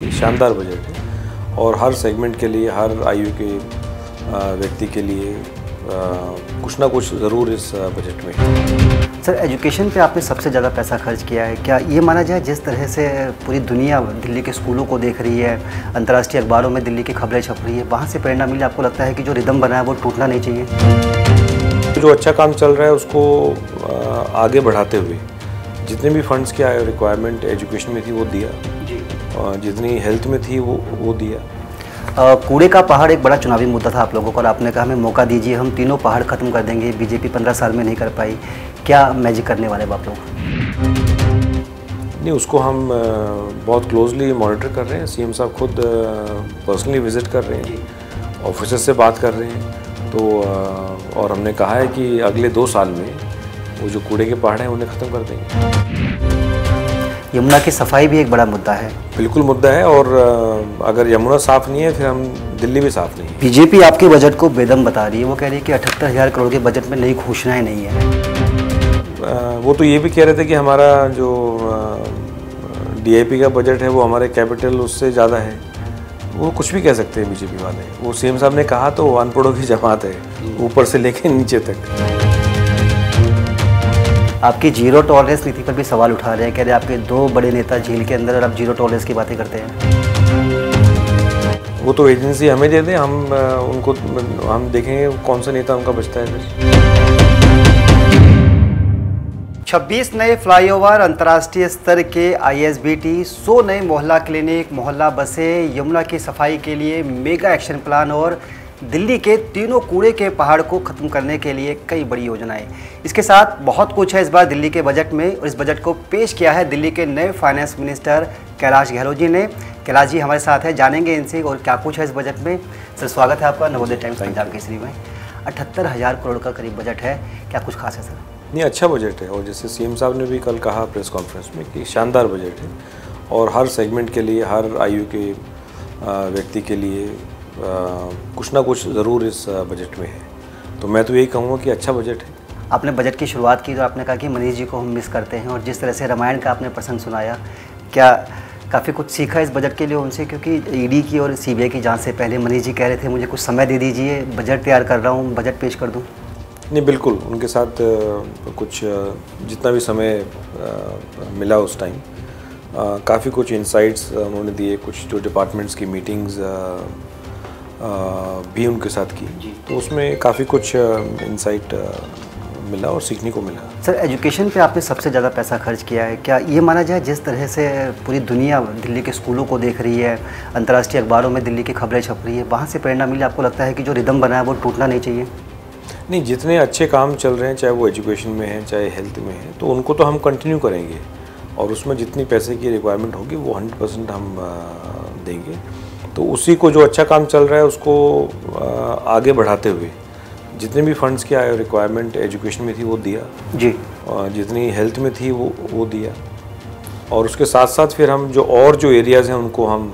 शानदार बजट है और हर सेगमेंट के लिए, हर आयु के व्यक्ति के लिए कुछ ना कुछ ज़रूर इस बजट में है। सर, एजुकेशन पे आपने सबसे ज़्यादा पैसा खर्च किया है। क्या ये माना जाए जिस तरह से पूरी दुनिया दिल्ली के स्कूलों को देख रही है, अंतर्राष्ट्रीय अखबारों में दिल्ली की खबरें छप रही है, वहाँ से प्रेरणा मिली, आपको लगता है कि जो रिदम बना है वो टूटना नहीं चाहिए? जो अच्छा काम चल रहा है उसको आगे बढ़ाते हुए जितने भी फंड्स की रिक्वायरमेंट एजुकेशन में थी वो दिया जी, और जितनी हेल्थ में थी वो दिया। कूड़े का पहाड़ एक बड़ा चुनावी मुद्दा था आप लोगों को और आपने कहा हमें मौका दीजिए, हम तीनों पहाड़ ख़त्म कर देंगे। बीजेपी 15 साल में नहीं कर पाई, क्या मैजिक करने वाले आप लोग? नहीं, उसको हम बहुत क्लोजली मॉनिटर कर रहे हैं। सीएम साहब खुद पर्सनली विज़िट कर रहे हैं, ऑफिसर से बात कर रहे हैं। तो और हमने कहा है कि अगले 2 साल में वो जो कूड़े के पहाड़ हैं उन्हें ख़त्म कर देंगे। यमुना की सफाई भी एक बड़ा मुद्दा है। बिल्कुल मुद्दा है, और अगर यमुना साफ़ नहीं है फिर हम दिल्ली भी साफ़ नहीं है। बीजेपी आपके बजट को बेदम बता रही है। वो कह रही है कि 78,000 करोड़ के बजट में नई घोषणाएं नहीं है। वो तो ये भी कह रहे थे कि हमारा जो डीआईपी का बजट है वो हमारे कैपिटल उससे ज़्यादा है। वो कुछ भी कह सकते हैं बीजेपी वाले। वो सीएम साहब ने कहा तो अनपढ़ों की जमात है, ऊपर से लेकर नीचे तक। आपकी जीरो टॉलरेंस नीति पर भी सवाल उठा रहे हैं, कह रहे हैं आपके 2 बड़े नेता जेल के अंदर और आप जीरो टॉलरेंस की बातें करते हैं। वो तो एजेंसी हमें दे दें, हम देखेंगे कौन सा नेता उनका बचता है फिर। 26 नए फ्लाईओवर, अंतर्राष्ट्रीय स्तर के आईएसबीटी, 100 नए मोहल्ला क्लिनिक, मोहल्ला बसें, यमुना की सफाई के लिए मेगा एक्शन प्लान और दिल्ली के तीनों कूड़े के पहाड़ को ख़त्म करने के लिए कई बड़ी योजनाएं। इसके साथ बहुत कुछ है इस बार दिल्ली के बजट में, और इस बजट को पेश किया है दिल्ली के नए फाइनेंस मिनिस्टर कैलाश गहलोत जी ने। कैलाश जी हमारे साथ है, जानेंगे इनसे और क्या कुछ है इस बजट में। सर, स्वागत है आपका नवोदय टाइम्स पंजाब केसरी में। 78,000 करोड़ का करीब बजट है, क्या कुछ खास है सर? नहीं, अच्छा बजट है, और जैसे सीएम साहब ने भी कल कहा प्रेस कॉन्फ्रेंस में कि शानदार बजट है और हर सेगमेंट के लिए, हर आयु के व्यक्ति के लिए कुछ ना कुछ ज़रूर इस बजट में है। तो मैं तो यही कहूँगा कि अच्छा बजट है। आपने बजट की शुरुआत की तो आपने कहा कि मनीष जी को हम मिस करते हैं, और जिस तरह से रामायण का आपने प्रसंग सुनाया, क्या काफ़ी कुछ सीखा इस बजट के लिए उनसे? क्योंकि ईडी की और सीबीआई की जांच से पहले मनीष जी कह रहे थे मुझे कुछ समय दे दीजिए, बजट तैयार कर रहा हूँ, बजट पेश कर दूँ। नहीं, बिल्कुल उनके साथ कुछ जितना भी समय मिला उस टाइम काफ़ी कुछ इंसाइट्स उन्होंने दिए। कुछ जो डिपार्टमेंट्स की मीटिंग्स भी उनके साथ की, तो उसमें काफ़ी कुछ इंसाइट मिला और सीखने को मिला। सर, एजुकेशन पे आपने सबसे ज़्यादा पैसा खर्च किया है। क्या ये माना जाए जिस तरह से पूरी दुनिया दिल्ली के स्कूलों को देख रही है, अंतर्राष्ट्रीय अखबारों में दिल्ली की खबरें छप रही है, वहाँ से प्रेरणा मिली, आपको लगता है कि जो रिदम बना है वो टूटना नहीं चाहिए? नहीं, जितने अच्छे काम चल रहे हैं, चाहे वो एजुकेशन में है चाहे हेल्थ में है, तो उनको तो हम कंटिन्यू करेंगे, और उसमें जितनी पैसे की रिक्वायरमेंट होगी वो 100% हम देंगे। तो उसी को, जो अच्छा काम चल रहा है उसको आगे बढ़ाते हुए जितने भी फंड्स की रिक्वायरमेंट एजुकेशन में थी वो दिया जी, और जितनी हेल्थ में थी वो दिया। और उसके साथ साथ फिर हम जो एरियाज़ हैं उनको हम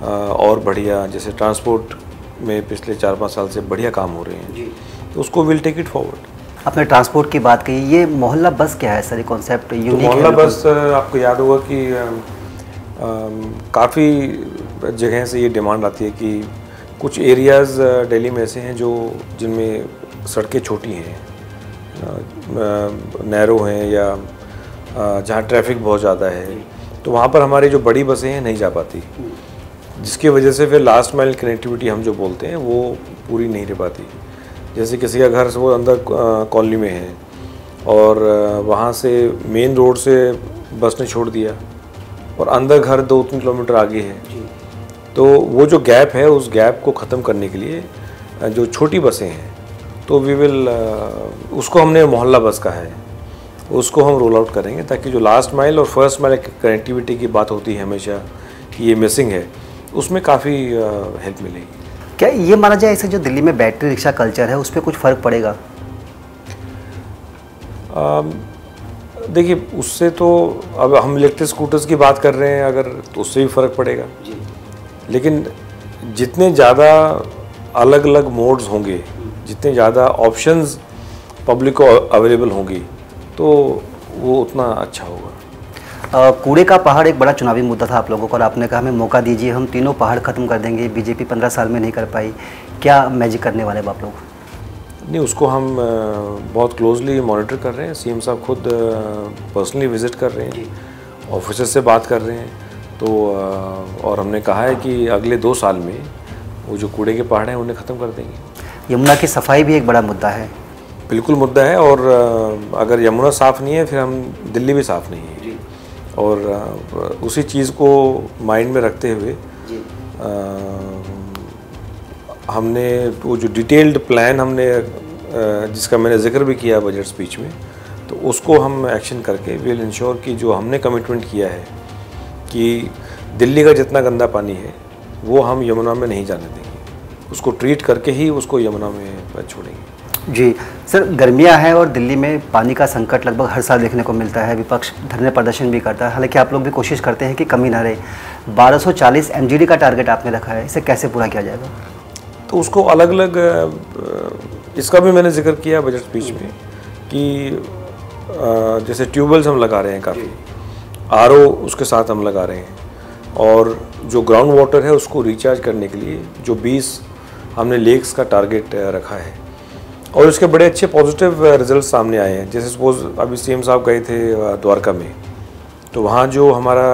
और बढ़िया, जैसे ट्रांसपोर्ट में पिछले 4-5 साल से बढ़िया काम हो रहे हैं जी, तो उसको विल टेक इट फॉरवर्ड। आपने ट्रांसपोर्ट की बात कही, ये मोहल्ला बस क्या है सर? ये कॉन्सेप्ट यूनिक है। मोहल्ला बस, आपको याद होगा कि काफ़ी जगह से ये डिमांड आती है कि कुछ एरियाज़ दिल्ली में ऐसे हैं जिनमें सड़कें छोटी हैं, नैरो हैं, या जहाँ ट्रैफिक बहुत ज़्यादा है, तो वहाँ पर हमारी जो बड़ी बसें हैं नहीं जा पाती, जिसकी वजह से फिर लास्ट माइल कनेक्टिविटी हम जो बोलते हैं वो पूरी नहीं रह पाती। जैसे किसी का घर वो अंदर कॉलोनी में है और वहाँ से मेन रोड से बस ने छोड़ दिया और अंदर घर 2-3 किलोमीटर आगे है, तो वो जो गैप है उस गैप को ख़त्म करने के लिए जो छोटी बसें हैं, तो उसको हमने मोहल्ला बस कहा है, उसको हम रोल आउट करेंगे, ताकि जो लास्ट माइल और फर्स्ट माइल कनेक्टिविटी की बात होती है हमेशा कि ये मिसिंग है, उसमें काफ़ी हेल्प मिलेगी। क्या ये माना जाए ऐसे जो दिल्ली में बैटरी रिक्शा कल्चर है उस पर कुछ फ़र्क पड़ेगा? देखिए, उससे तो अब हम इलेक्ट्रिक स्कूटर्स की बात कर रहे हैं अगर, तो उससे भी फ़र्क पड़ेगा जी। लेकिन जितने ज़्यादा अलग अलग मोड्स होंगे, जितने ज़्यादा ऑप्शंस पब्लिक को अवेलेबल होंगी, तो वो उतना अच्छा होगा। कूड़े का पहाड़ एक बड़ा चुनावी मुद्दा था आप लोगों को और आपने कहा हमें मौका दीजिए, हम तीनों पहाड़ ख़त्म कर देंगे। बीजेपी 15 साल में नहीं कर पाई, क्या मैजिक करने वाले आप लोग? नहीं, उसको हम बहुत क्लोजली मॉनिटर कर रहे हैं। सीएम साहब खुद पर्सनली विज़िट कर रहे हैं, ऑफिसर से बात कर रहे हैं। तो और हमने कहा है कि अगले 2 साल में वो जो कूड़े के पहाड़ हैं उन्हें ख़त्म कर देंगे। यमुना की सफाई भी एक बड़ा मुद्दा है। बिल्कुल मुद्दा है, और अगर यमुना साफ़ नहीं है फिर हम दिल्ली भी साफ़ नहीं है। और उसी चीज़ को माइंड में रखते हुए हमने वो जो डिटेल्ड प्लान हमने जिसका मैंने जिक्र भी किया बजट स्पीच में, तो उसको हम एक्शन करके विल इंश्योर कि जो हमने कमिटमेंट किया है कि दिल्ली का जितना गंदा पानी है वो हम यमुना में नहीं जाने देंगे, उसको ट्रीट करके ही उसको यमुना में छोड़ेंगे। जी सर, गर्मियां हैं और दिल्ली में पानी का संकट लगभग हर साल देखने को मिलता है। विपक्ष धरने प्रदर्शन भी करता है, हालांकि आप लोग भी कोशिश करते हैं कि कमी ना रहे। 1240 MGD का टारगेट आपने रखा है, इसे कैसे पूरा किया जाएगा? तो उसको अलग अलग, इसका भी मैंने जिक्र किया बजट स्पीच में कि जैसे ट्यूबवेल्स हम लगा रहे हैं, काफ़ी RO उसके साथ हम लगा रहे हैं, और जो ग्राउंड वाटर है उसको रिचार्ज करने के लिए जो 20 हमने लेक्स का टारगेट रखा है, और इसके बड़े अच्छे पॉजिटिव रिजल्ट सामने आए हैं। जैसे सपोज अभी CM साहब गए थे द्वारका में, तो वहाँ जो हमारा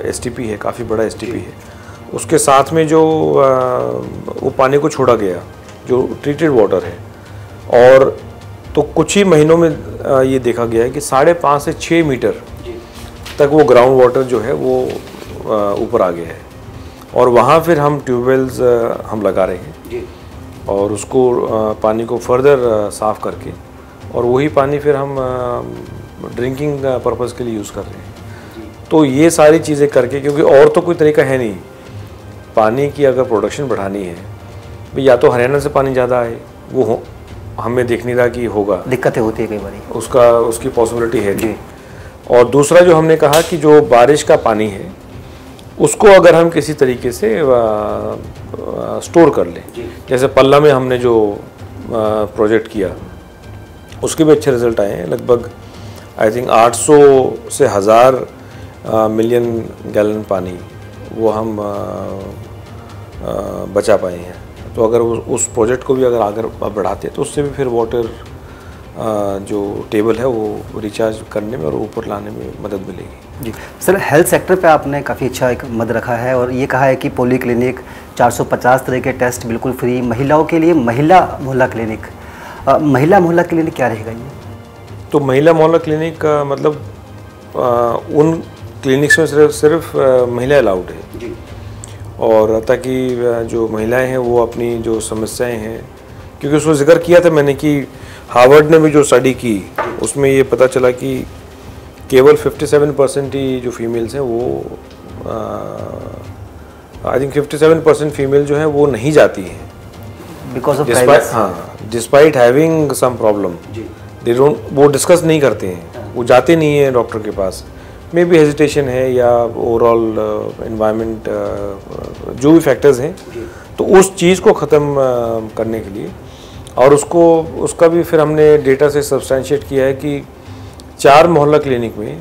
STP है, काफ़ी बड़ा STP है, उसके साथ में जो वो पानी को छोड़ा गया जो ट्रीटेड वाटर है, और तो कुछ ही महीनों में ये देखा गया है कि 5.5 से 6 मीटर तक वो ग्राउंड वाटर जो है वो ऊपर आ गया है। और वहाँ फिर हम ट्यूबवेल्स हम लगा रहे हैं और उसको पानी को फर्दर साफ़ करके, और वही पानी फिर हम ड्रिंकिंग पर्पज़ के लिए यूज़ कर रहे हैं। तो ये सारी चीज़ें करके, क्योंकि और तो कोई तरीका है नहीं पानी की अगर प्रोडक्शन बढ़ानी है, या तो हरियाणा से पानी ज़्यादा आए, वो हमें देख नहीं रहा कि होगा, दिक्कतें होती है कई बार, उसकी पॉसिबिलिटी है जी। और दूसरा जो हमने कहा कि जो बारिश का पानी है उसको अगर हम किसी तरीके से स्टोर कर लें, जैसे पल्ला में हमने जो प्रोजेक्ट किया उसके भी अच्छे रिजल्ट आए हैं। लगभग आई थिंक 800 से 1000 मिलियन गैलन पानी वो हम बचा पाए हैं। तो अगर उस प्रोजेक्ट को भी अगर आगे बढ़ाते तो उससे भी फिर वाटर जो टेबल है वो रिचार्ज करने में और ऊपर लाने में मदद मिलेगी। जी सर, हेल्थ सेक्टर पे आपने काफ़ी अच्छा एक मद रखा है और ये कहा है कि पोली क्लिनिक, 450 तरह के टेस्ट बिल्कुल फ्री, महिलाओं के लिए महिला मोहल्ला क्लिनिक। महिला मोहल्ला क्लिनिक क्या रहेगा ये? तो महिला मोहल्ला क्लिनिक का मतलब उन क्लिनिक्स में सिर्फ महिला अलाउड है जी। और ताकि जो महिलाएं हैं वो अपनी जो समस्याएं हैं, क्योंकि उसको जिक्र किया था मैंने कि हार्वर्ड ने भी जो स्टडी की उसमें ये पता चला कि केवल 57% ही जो फीमेल्स हैं वो आई थिंक 57% फीमेल जो है वो नहीं जाती हैं because of despite having some problem. They don't, वो डिस्कस नहीं करते हैं, वो जाते नहीं हैं डॉक्टर के पास, मे बी हेजिटेशन है या ओवरऑल एनवायरनमेंट जो भी फैक्टर्स हैं। तो उस चीज़ को ख़त्म करने के लिए, और उसका भी फिर हमने डेटा से सब्सटेंशिएट किया है कि 4 मोहल्ला क्लिनिक में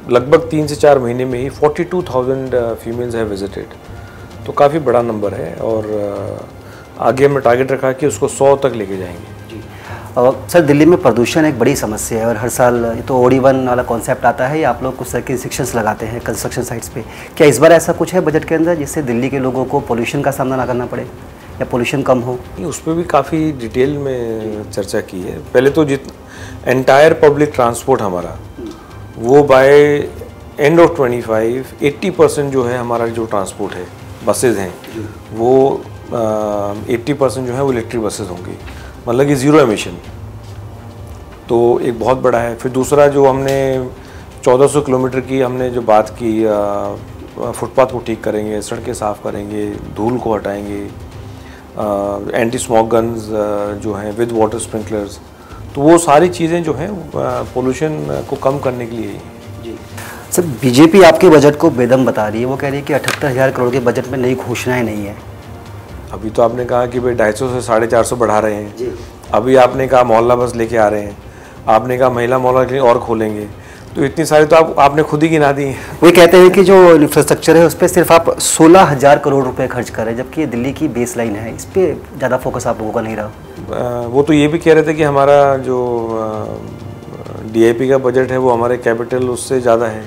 लगभग 3 से 4 महीने में ही 42,000 फीमेल्स हैव विजिटेड। तो काफ़ी बड़ा नंबर है, और आगे हमने टारगेट रखा कि उसको 100 तक लेके जाएंगे। सर, दिल्ली में प्रदूषण एक बड़ी समस्या है और हर साल तो OD1 वाला कॉन्सेप्ट आता है या आप लोग कुछ तरह के रिस्ट्रिक्शंस लगाते हैं कंस्ट्रक्शन साइट्स पे। क्या इस बार ऐसा कुछ है बजट के अंदर जिससे दिल्ली के लोगों को पोल्यूशन का सामना ना करना पड़े या पोल्यूशन कम हो? उस पर भी काफ़ी डिटेल में चर्चा की है। पहले तो एंटायर पब्लिक ट्रांसपोर्ट हमारा वो बाय एंड ऑफ 25 80% जो है हमारा जो ट्रांसपोर्ट है, बसेज हैं, वो 80% जो है वो इलेक्ट्रिक बसेज होंगी, मतलब कि ज़ीरो एमिशन। तो एक बहुत बड़ा है। फिर दूसरा जो हमने 1400 किलोमीटर की हमने जो बात की, फुटपाथ को ठीक करेंगे, सड़कें साफ़ करेंगे, धूल को हटाएंगे, एंटी स्मोक गन्स जो हैं विद वाटर स्प्रिंकलर्स। तो वो सारी चीज़ें जो हैं पोल्यूशन को कम करने के लिए जी। सर, बीजेपी आपके बजट को बेदम बता रही है, वो कह रही है कि 78,000 करोड़ के बजट में नई घोषणाएं नहीं है। अभी तो आपने कहा कि भाई 250 से 450 बढ़ा रहे हैं जी। अभी आपने कहा मोहल्ला बस लेके आ रहे हैं, आपने कहा महिला मोहल्ला क्लिनिक और खोलेंगे। तो इतनी सारी तो आपने खुद ही गिना दी हैं। वही कहते हैं कि जो इंफ्रास्ट्रक्चर है उस पर सिर्फ आप 16,000 करोड़ रुपए खर्च कर रहे हैं, जबकि ये दिल्ली की बेस लाइन है, इस पर ज़्यादा फोकस आप लोगों का नहीं रहा। वो तो ये भी कह रहे थे कि हमारा जो DIP का बजट है वो हमारे कैपिटल उससे ज़्यादा है।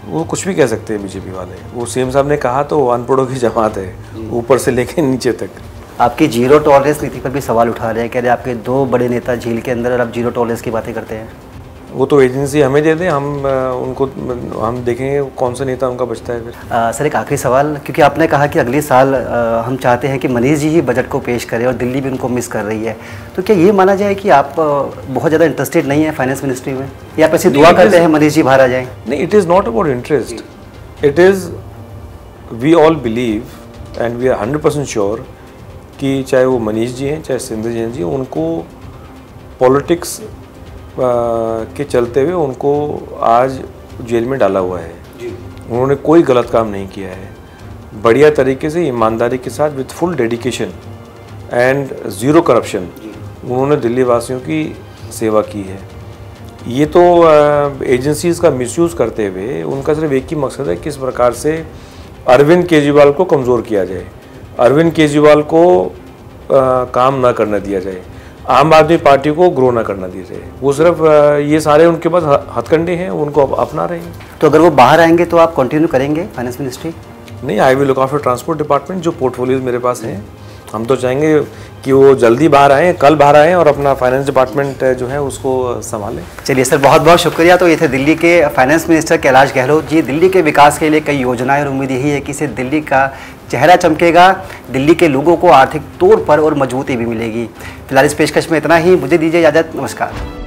वो कुछ भी कह सकते हैं बीजेपी वाले। वो CM साहब ने कहा तो अनपढ़ों की जमात है, ऊपर से लेके नीचे तक। आपकी जीरो टॉलरेंस नीति पर भी सवाल उठा रहे हैं, कह रहे हैं आपके 2 बड़े नेता झील के अंदर और आप जीरो टॉलरेंस की बातें करते हैं। वो तो एजेंसी हमें दे दें, हम देखेंगे कौन सा नेता उनका बचता है फिर। सर एक आखिरी सवाल, क्योंकि आपने कहा कि अगले साल हम चाहते हैं कि मनीष जी ही बजट को पेश करें और दिल्ली भी उनको मिस कर रही है, तो क्या ये माना जाए कि आप बहुत ज़्यादा इंटरेस्टेड नहीं है फाइनेंस मिनिस्ट्री में, या आप ऐसी दुआ करते हैं मनीष जी बाहर आ जाएँ? नहीं, it is not about interest, it is we all believe and we are 100% sure कि चाहे वो मनीष जी हैं चाहे सिंधु जैन जी, उनको पॉलिटिक्स के चलते हुए उनको आज जेल में डाला हुआ है। उन्होंने कोई गलत काम नहीं किया है, बढ़िया तरीके से ईमानदारी के साथ with full dedication and zero corruption उन्होंने दिल्ली वासियों की सेवा की है। ये तो एजेंसीज़ का मिसयूज़ करते हुए उनका सिर्फ एक ही मकसद है, किस प्रकार से अरविंद केजरीवाल को कमज़ोर किया जाए, अरविंद केजरीवाल को काम ना करने दिया जाए, आम आदमी पार्टी को ग्रो ना करना दिया जाए। वो सिर्फ ये सारे उनके पास हथकंडे हैं, उनको अपना रहे हैं। तो अगर वो बाहर आएंगे तो आप कंटिन्यू करेंगे फाइनेंस मिनिस्ट्री? नहीं, I will look after transport department, जो पोर्टफोलियोज मेरे पास हैं। हम तो चाहेंगे कि वो जल्दी बाहर आएँ, कल बाहर आएँ और अपना फाइनेंस डिपार्टमेंट जो है उसको संभालें। चलिए सर, बहुत बहुत शुक्रिया। तो ये थे दिल्ली के फाइनेंस मिनिस्टर कैलाश गहलोत जी। दिल्ली के विकास के लिए कई योजनाएं और उम्मीद यही है कि इससे दिल्ली का चेहरा चमकेगा, दिल्ली के लोगों को आर्थिक तौर पर और मजबूती भी मिलेगी। फिलहाल इस पेशकश में इतना ही, मुझे दीजिए इजाज़त, नमस्कार।